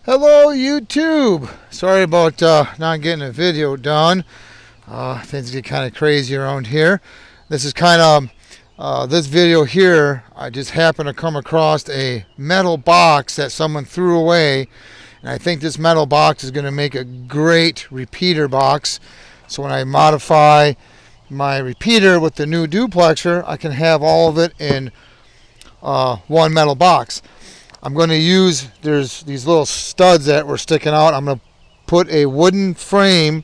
Hello YouTube! Sorry about not getting a video done. Things get kind of crazy around here. This is kind of, this video here, I just happened to come across a metal box that someone threw away. And I think this metal box is going to make a great repeater box. So when I modify my repeater with the new duplexer, I can have all of it in one metal box. I'm going to use, there's these little studs that were sticking out. I'm going to put a wooden frame,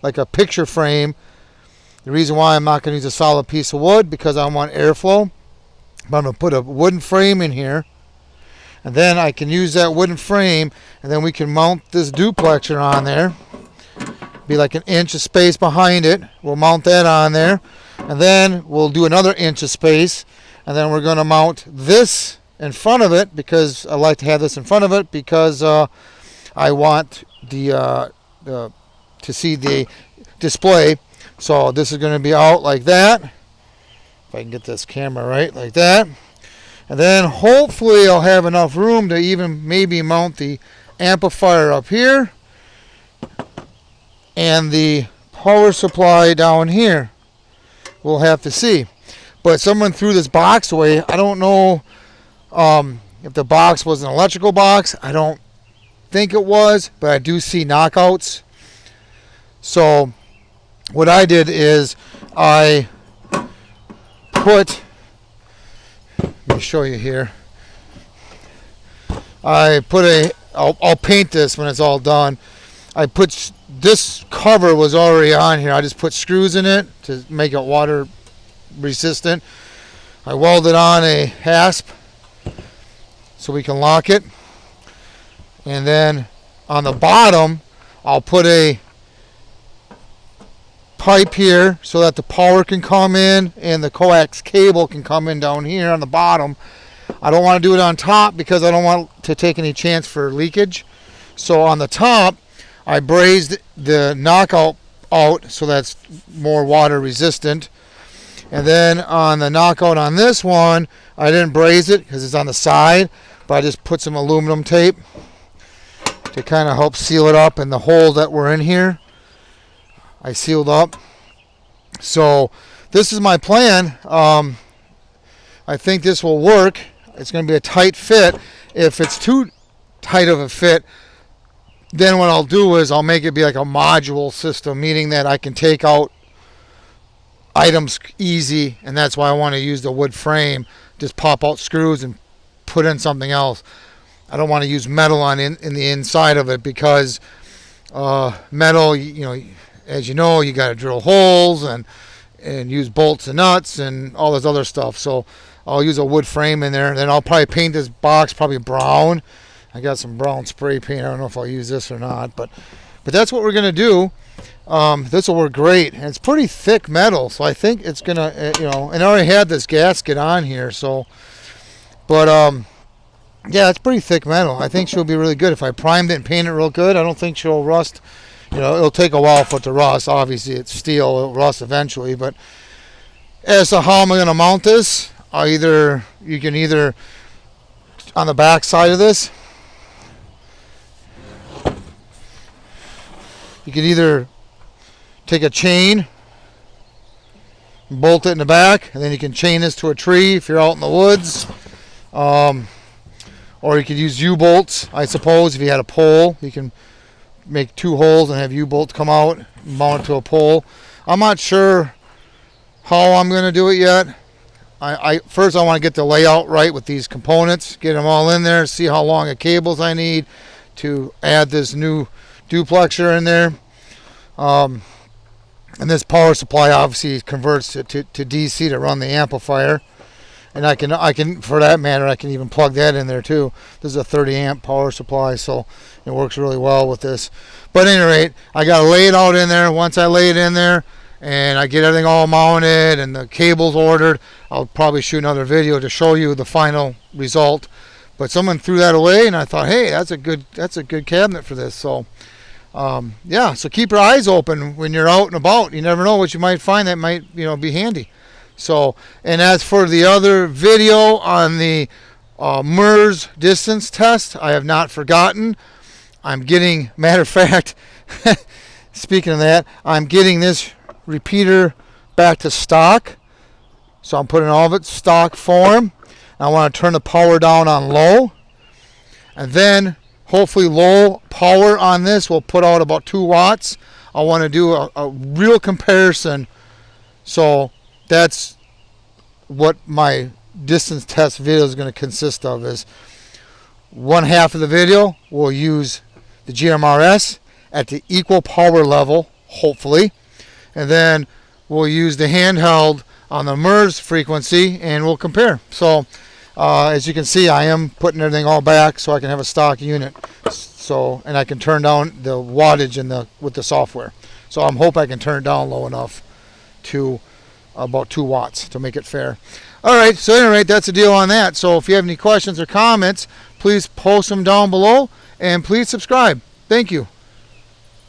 like a picture frame. The reason why I'm not going to use a solid piece of wood, because I want airflow. But I'm going to put a wooden frame in here. And then I can use that wooden frame, and then we can mount this duplexer on there. Be like an inch of space behind it. We'll mount that on there. And then we'll do another inch of space. And then we're going to mount this in front of it, because I like to have this in front of it, because I want the to see the display. So this is going to be out like that. If I can get this camera right, like that. And then hopefully I'll have enough room to even maybe mount the amplifier up here and the power supply down here. We'll have to see. But someone threw this box away. I don't know if the box was an electrical box. I don't think it was, but I do see knockouts. So what I did is I put, let me show you here. I put I'll paint this when it's all done. I put, this cover was already on here. I just put screws in it to make it water resistant. I welded on a hasp so we can lock it. And then on the bottom, I'll put a pipe here so that the power can come in and the coax cable can come in down here on the bottom. I don't want to do it on top because I don't want to take any chance for leakage. So on the top, I brazed the knockout out so that's more water resistant. And then on the knockout on this one, I didn't braze it because it's on the side, but I just put some aluminum tape to kind of help seal it up, and the hole that we're in here, I sealed up. So this is my plan. I think this will work. It's going to be a tight fit. If it's too tight of a fit, then what I'll do is I'll make it be like a module system, meaning that I can take out items easy, and that's why I want to use the wood frame. Just pop out screws and put in something else. I don't want to use metal in the inside of it, because metal, as you know, you got to drill holes and use bolts and nuts and all this other stuff. So I'll use a wood frame in there, and then I'll probably paint this box probably brown. I got some brown spray paint. I don't know if I'll use this or not, but that's what we're gonna do. This will work great, and it's pretty thick metal, so I think it's gonna, and I already had this gasket on here, so, but yeah, it's pretty thick metal. I think she'll be really good if I primed it and paint it real good. I don't think she'll rust. It'll take a while for it to rust. Obviously, it's steel; it'll rust eventually. But as to how am I going to mount this, you can either on the back side of this, you can either take a chain, bolt it in the back, and then you can chain this to a tree if you're out in the woods. Or you could use U-bolts, I suppose. If you had a pole, you can make 2 holes and have U-bolts come out, mount it to a pole. I'm not sure how I'm going to do it yet. First I want to get the layout right with these components, get them all in there, see how long of cables I need to add this new duplexer in there. And this power supply obviously converts to DC to run the amplifier. And I can, for that matter, I can even plug that in there too. This is a 30 amp power supply, so it works really well with this. But at any rate, I got to lay it out in there. Once I lay it in there and I get everything all mounted and the cables ordered, I'll probably shoot another video to show you the final result. But someone threw that away, and I thought, hey, that's a good cabinet for this. So yeah, so keep your eyes open when you're out and about. You never know what you might find that might be handy. So, and as for the other video on the MERS distance test, I have not forgotten. I'm getting, matter of fact, speaking of that, I'm getting this repeater back to stock. So I'm putting all of it stock form. I want to turn the power down on low. And then hopefully low power on this will put out about 2 watts. I want to do a real comparison. So that's what my distance test video is going to consist of. Is one half of the video we'll use the GMRS at the equal power level, hopefully. And then we'll use the handheld on the MERS frequency and we'll compare. So as you can see, I am putting everything all back so I can have a stock unit. So, and I can turn down the wattage with the software. So I'm hope I can turn it down low enough to about 2 watts to make it fair. All right, so anyway, that's the deal on that. So if you have any questions or comments, please post them down below and please subscribe. Thank you.